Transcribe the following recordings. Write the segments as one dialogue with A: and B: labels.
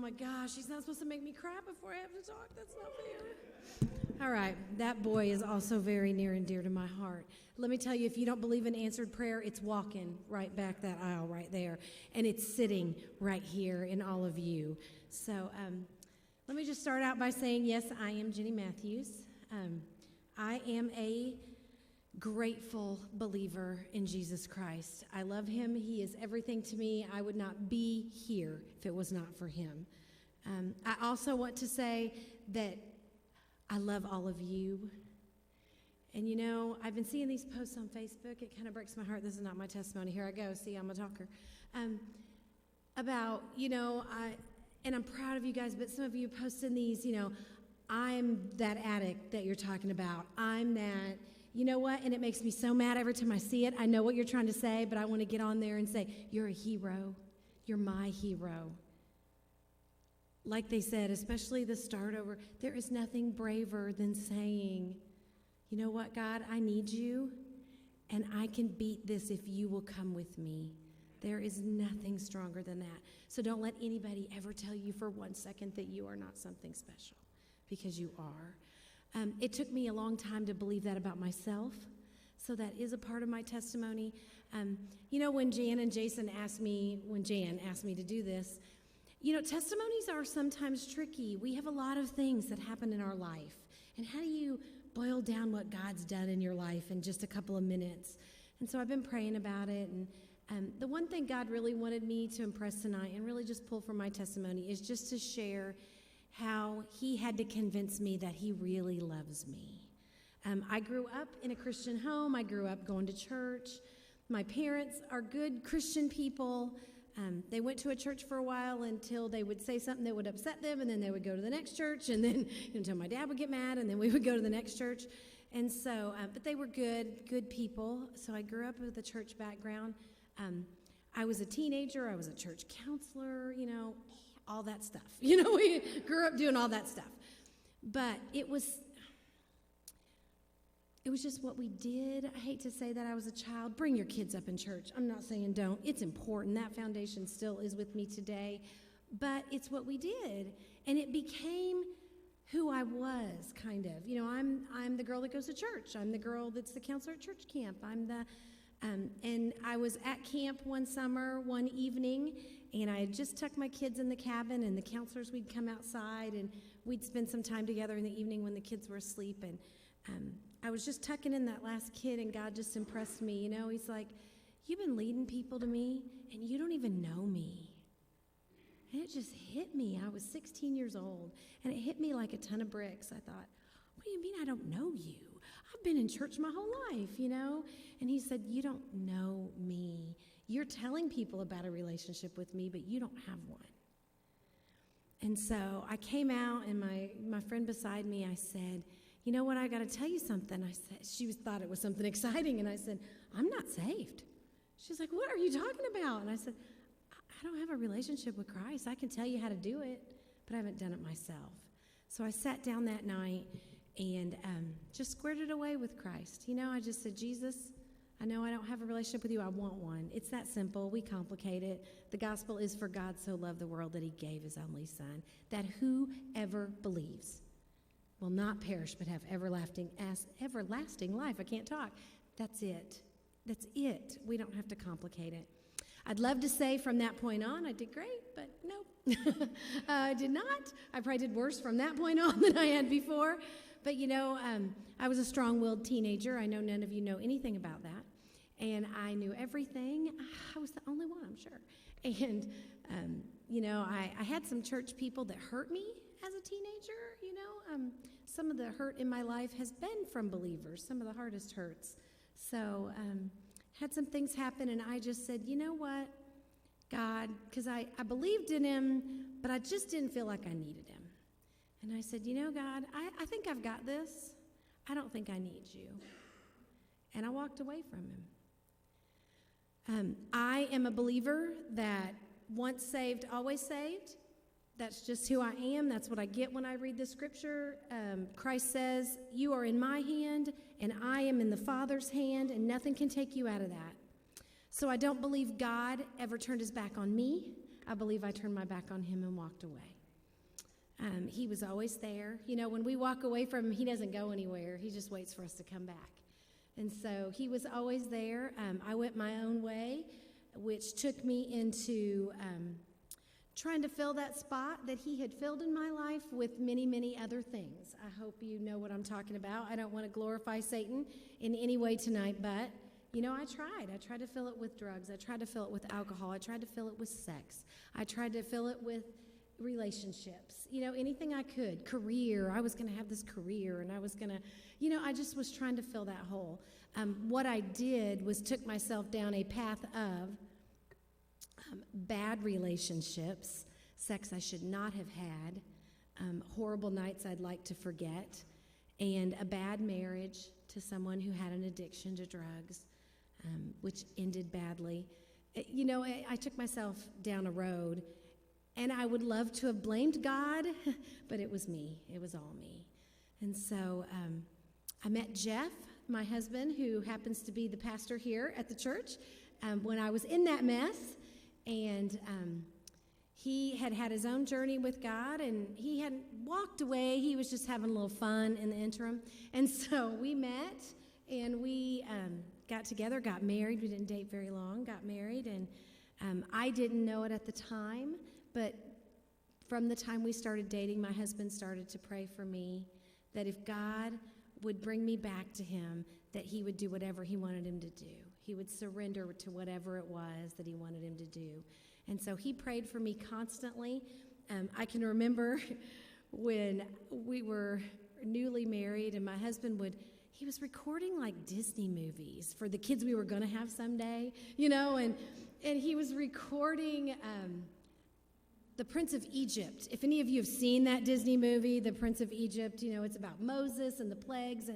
A: my gosh, he's not supposed to make me cry before I have to talk. That's not fair. All right, that boy is also very near and dear to my heart. Let me tell you, if you don't believe in answered prayer, it's walking right back that aisle right there, and it's sitting right here in all of you. So let me just start out by saying, yes, I am Jeni Mathews. I am a grateful believer in Jesus Christ. I love him. He is everything to me. I would not be here if it was not for him. I also want to say that I love all of you. And you know, I've been seeing these posts on Facebook. It kind of breaks my heart. This is not my testimony. Here I go. See, I'm a talker. About, you know, and I'm proud of you guys, but some of you posting these, you know, I'm that addict that you're talking about. I'm that, you know what? And it makes me so mad every time I see it. I know what you're trying to say, but I want to get on there and say, you're a hero. You're my hero. Like they said, especially the start over, there is nothing braver than saying, you know what, God, I need you, and I can beat this if you will come with me. There is nothing stronger than that. So don't let anybody ever tell you for 1 second that you are not something special, because you are. It took me a long time to believe that about myself, so that is a part of my testimony. You know, when Jan asked me to do this, you know, testimonies are sometimes tricky. We have a lot of things that happen in our life. And how do you boil down what God's done in your life in just a couple of minutes? And so I've been praying about it. And the one thing God really wanted me to impress tonight and really just pull from my testimony is just to share how he had to convince me that he really loves me. I grew up in a Christian home. I grew up going to church. My parents are good Christian people. They went to a church for a while until they would say something that would upset them, and then they would go to the next church, and then until my dad would get mad, and then we would go to the next church. And so, but they were good people. So I grew up with a church background. I was a teenager. I was a church counselor, you know, all that stuff. You know, we grew up doing all that stuff. But it was just what we did. I hate to say that I was a child. Bring your kids up in church. I'm not saying don't. It's important. That foundation still is with me today. But it's what we did. And it became who I was, kind of. You know, I'm the girl that goes to church. I'm the girl that's the counselor at church camp. And I was at camp one summer, one evening, and I had just tucked my kids in the cabin, and the counselors, we'd come outside, and we'd spend some time together in the evening when the kids were asleep. And I was just tucking in that last kid, and God just impressed me. You know, he's like, you've been leading people to me, and you don't even know me. And it just hit me. I was 16 years old, and it hit me like a ton of bricks. I thought, what do you mean I don't know you? I've been in church my whole life, you know? And he said, you don't know me. You're telling people about a relationship with me, but you don't have one. And so I came out, and my friend beside me, I said, you know what, I got to tell you something. I said, she thought it was something exciting, and I said, I'm not saved. She's like, what are you talking about? And I said, I don't have a relationship with Christ. I can tell you how to do it, but I haven't done it myself. So I sat down that night and just squared it away with Christ. You know, I just said, Jesus, I know I don't have a relationship with you. I want one. It's that simple. We complicate it. The gospel is, for God so loved the world that he gave his only son, that whoever believes will not perish but have everlasting life. I can't talk. That's it. That's it. We don't have to complicate it. I'd love to say from that point on I did great, but no, I did not. I probably did worse from that point on than I had before. But, you know, I was a strong-willed teenager. I know none of you know anything about that. And I knew everything. I was the only one, I'm sure. And, you know, I had some church people that hurt me as a teenager, you know. Some of the hurt in my life has been from believers, some of the hardest hurts. So had some things happen, and I just said, you know what, God, because I believed in him, but I just didn't feel like I needed him. And I said, you know, God, I think I've got this. I don't think I need you. And I walked away from him. I am a believer that once saved, always saved. That's just who I am. That's what I get when I read the scripture. Christ says, you are in my hand, and I am in the Father's hand, and nothing can take you out of that. So I don't believe God ever turned his back on me. I believe I turned my back on him and walked away. He was always there. You know, when we walk away from him, he doesn't go anywhere. He just waits for us to come back. And so he was always there. I went my own way, which took me into trying to fill that spot that he had filled in my life with many, many other things. I hope you know what I'm talking about. I don't want to glorify Satan in any way tonight, but, you know, I tried. I tried to fill it with drugs. I tried to fill it with alcohol. I tried to fill it with sex. I tried to fill it with relationships, you know, anything I could. Career. I was going to have this career, and I was going to, you know, I just was trying to fill that hole. What I did was took myself down a path of bad relationships, sex I should not have had, horrible nights I'd like to forget, and a bad marriage to someone who had an addiction to drugs, which ended badly. You know, I took myself down a road, and I would love to have blamed God, but it was me. It was all me. And so I met Jeff, my husband, who happens to be the pastor here at the church, when I was in that mess. And he had had his own journey with God, and he hadn't walked away. He was just having a little fun in the interim. And so we met, and we got together, got married. We didn't date very long, got married. And I didn't know it at the time, but from the time we started dating, my husband started to pray for me that if God would bring me back to him, that he would do whatever he wanted him to do. He would surrender to whatever it was that he wanted him to do. And so he prayed for me constantly. I can remember when we were newly married, and my husband he was recording like Disney movies for the kids we were going to have someday, you know, and he was recording The Prince of Egypt. If any of you have seen that Disney movie, The Prince of Egypt, you know, it's about Moses and the plagues,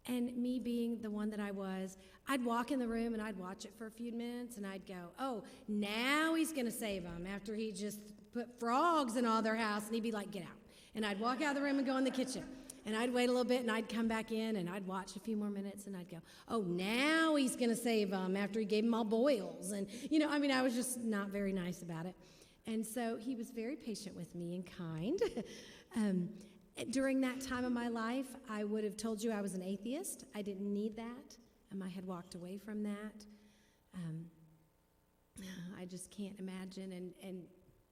A: and me being the one that I was, I'd walk in the room and I'd watch it for a few minutes, and I'd go, oh, now he's going to save them after he just put frogs in all their house, and he'd be like, get out. And I'd walk out of the room and go in the kitchen, and I'd wait a little bit, and I'd come back in, and I'd watch a few more minutes, and I'd go, oh, now he's going to save them after he gave them all boils. And, you know, I mean, I was just not very nice about it. And so he was very patient with me and kind. During that time of my life, I would have told you I was an atheist. I didn't need that. I had walked away from that. I just can't imagine. And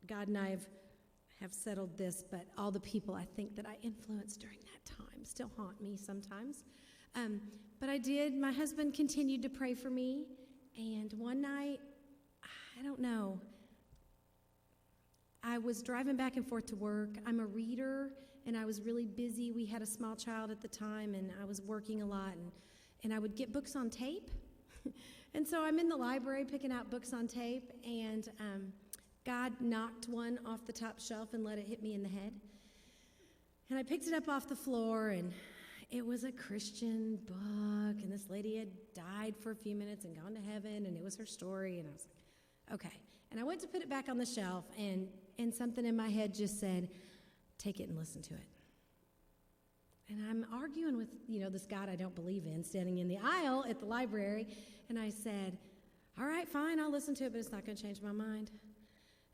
A: God and I have settled this, but all the people I think that I influenced during that time still haunt me sometimes. But I did. My husband continued to pray for me. And one night, I don't know, I was driving back and forth to work. I'm a reader, and I was really busy. We had a small child at the time, and I was working a lot, and I would get books on tape. And so I'm in the library picking out books on tape, and God knocked one off the top shelf and let it hit me in the head. And I picked it up off the floor, and it was a Christian book, and this lady had died for a few minutes and gone to heaven, and it was her story, and I was like, okay. And I went to put it back on the shelf, and something in my head just said, take it and listen to it. And I'm arguing with, you know, this God I don't believe in, standing in the aisle at the library, and I said, all right, fine, I'll listen to it, but it's not going to change my mind.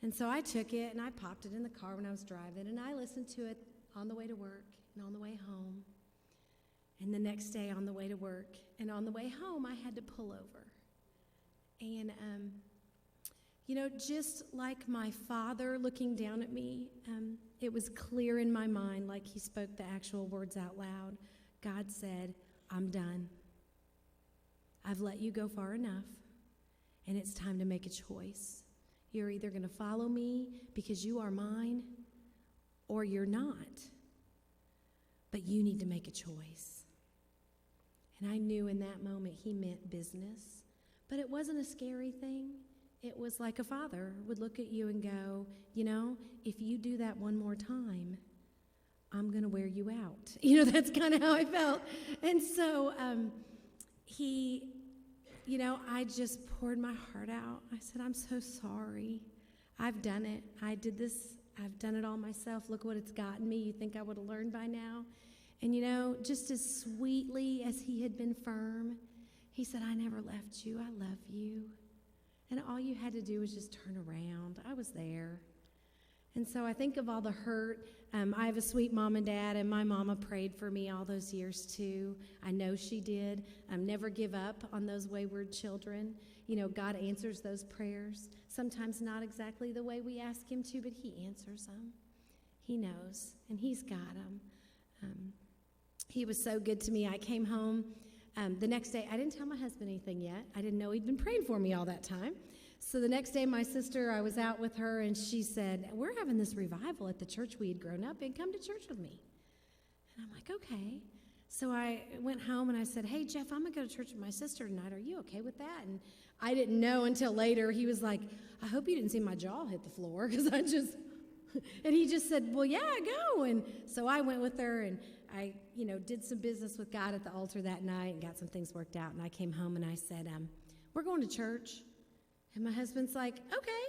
A: And so I took it, and I popped it in the car when I was driving, and I listened to it on the way to work and on the way home, and the next day on the way to work. And on the way home, I had to pull over. And, you know, just like my father looking down at me, it was clear in my mind, like he spoke the actual words out loud. God said, I'm done. I've let you go far enough, and it's time to make a choice. You're either going to follow me because you are mine, or you're not. But you need to make a choice. And I knew in that moment he meant business, but it wasn't a scary thing. It was like a father would look at you and go, you know, if you do that one more time, I'm going to wear you out. You know, that's kind of how I felt. And so he, you know, I just poured my heart out. I said, I'm so sorry. I've done it. I did this. I've done it all myself. Look what it's gotten me. You think I would have learned by now? And, you know, just as sweetly as he had been firm, he said, I never left you. I love you. And all you had to do was just turn around. I was there. And so I think of all the hurt. I have a sweet mom and dad, and my mama prayed for me all those years too. I know she did. Never give up on those wayward children. You know, God answers those prayers. Sometimes not exactly the way we ask him to, but he answers them. He knows, and he's got them. He was so good to me. I came home the next day. I didn't tell my husband anything yet. I didn't know he'd been praying for me all that time. So the next day, my sister, I was out with her, and she said, we're having this revival at the church we had grown up in. Come to church with me. And I'm like, okay. So I went home, and I said, hey, Jeff, I'm going to go to church with my sister tonight. Are you okay with that? And I didn't know until later. He was like, I hope you didn't see my jaw hit the floor, because I just, and he just said, well, yeah, go. And so I went with her, and I, did some business with God at the altar that night and got some things worked out. And I came home, and I said, we're going to church. And my husband's like, okay.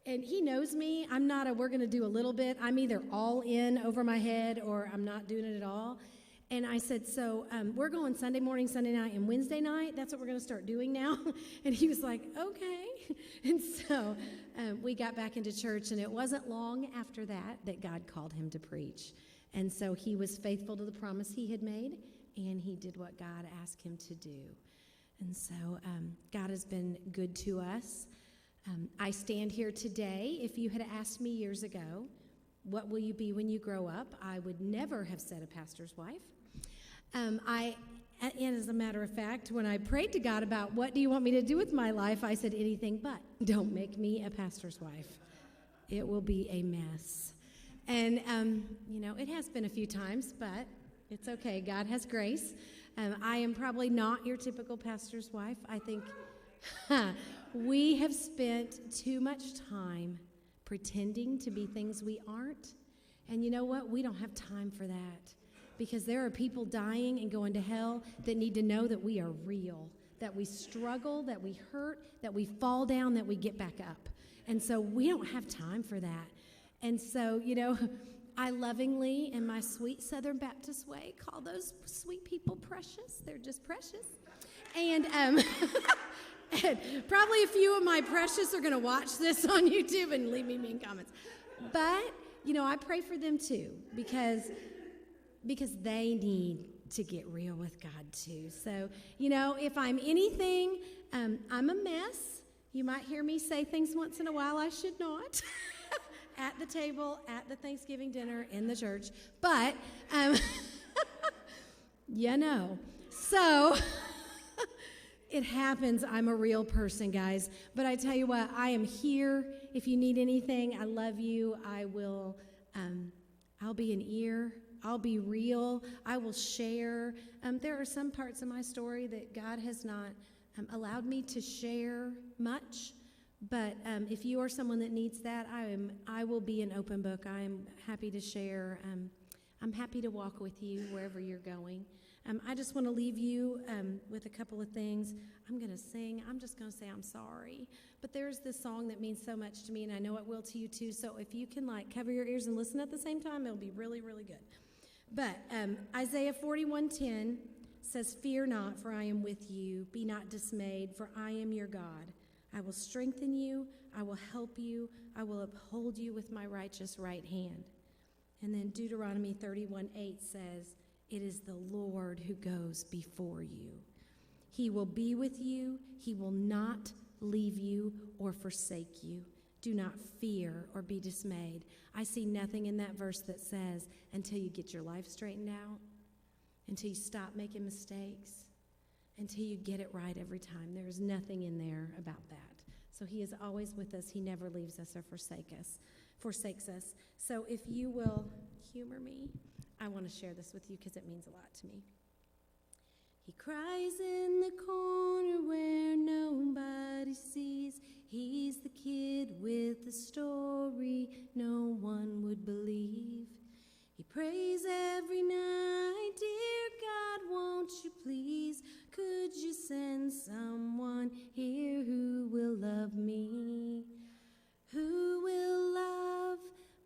A: And he knows me. I'm not we're going to do a little bit. I'm either all in over my head or I'm not doing it at all. And I said, so we're going Sunday morning, Sunday night, and Wednesday night. That's what we're going to start doing now. And he was like, okay. And so we got back into church, and it wasn't long after that God called him to preach. And so he was faithful to the promise he had made, and he did what God asked him to do. And so God has been good to us. I stand here today. If you had asked me years ago, what will you be when you grow up? I would never have said a pastor's wife. And as a matter of fact, when I prayed to God about what do you want me to do with my life, I said anything but don't make me a pastor's wife. It will be a mess. And, it has been a few times, but it's okay. God has grace. I am probably not your typical pastor's wife. I think we have spent too much time pretending to be things we aren't. And you know what? We don't have time for that, because there are people dying and going to hell that need to know that we are real, that we struggle, that we hurt, that we fall down, that we get back up. And so we don't have time for that. And so, I lovingly, in my sweet Southern Baptist way, call those sweet people precious. They're just precious. And, and probably a few of my precious are going to watch this on YouTube and leave me mean comments. But, I pray for them too, because they need to get real with God too. So, if I'm anything, I'm a mess. You might hear me say things once in a while I should not. At the table, at the Thanksgiving dinner, in the church. But, So, it happens. I'm a real person, guys. But I tell you what, I am here. If you need anything, I love you. I will, I'll be an ear. I'll be real. I will share. There are some parts of my story that God has not allowed me to share much. But if you are someone that needs that, I will be an open book. I am happy to share. I'm happy to walk with you wherever you're going. I just want to leave you with a couple of things. I'm going to sing. I'm just going to say I'm sorry. But there's this song that means so much to me, and I know it will to you too. So if you can cover your ears and listen at the same time, it'll be really, really good. But Isaiah 41:10 says, "Fear not, for I am with you. Be not dismayed, for I am your God. I will strengthen you, I will help you, I will uphold you with my righteous right hand." And then Deuteronomy 31:8 says, "It is the Lord who goes before you. He will be with you, he will not leave you or forsake you. Do not fear or be dismayed." I see nothing in that verse that says until you get your life straightened out, until you stop making mistakes, until you get it right every time. There is nothing in there about that. So he is always with us. He never leaves us or forsakes us. So if you will humor me, I want to share this with you because it means a lot to me. He cries in the corner where nobody sees. He's the kid with the story no one would believe. He prays every night, "Dear God, won't you please, could you send someone here who will love me? Who will love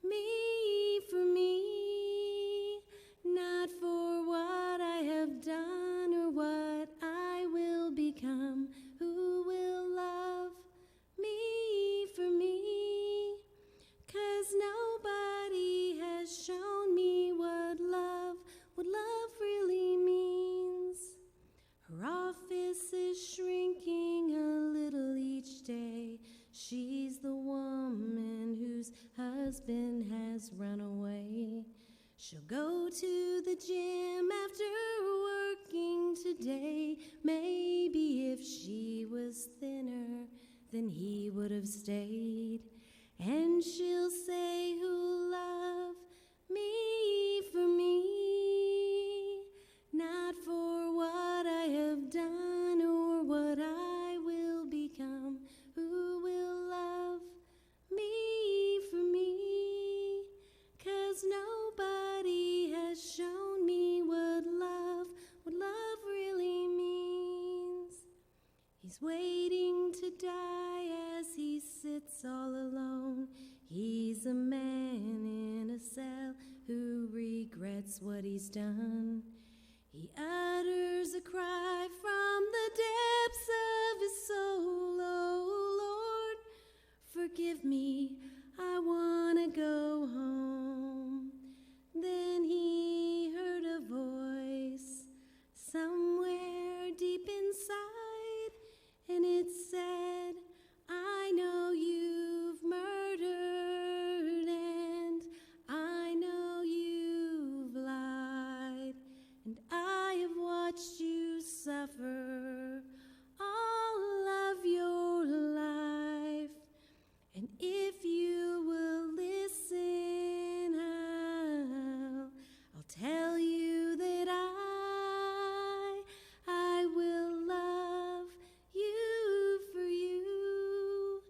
A: me for me, not for what I have done or what I will become. Who will love me husband has run away. She'll go to the gym after working today. Maybe if she was thinner, then he would have stayed. And she'll say, who'll love me for me, not for what I have done or what I will become. Who will love me for me? 'Cause nobody has shown me what love really means. He's waiting to die as he sits all alone. He's a man in a cell who regrets what he's done. He utters a cry from the depths of his soul. Oh Lord, forgive me, I want to go home. Then he heard a voice somewhere deep inside, and it said, I know you've murdered, and I know you've lied, and I have watched you suffer all of your life. And if you will listen, I'll tell you that I will love you for you,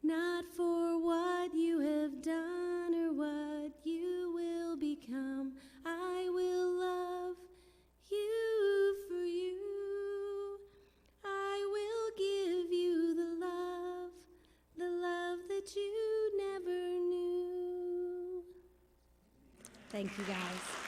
A: not for what you have done or what you will become. I will love you for you. I will give you the love that you never knew. Thank you, guys.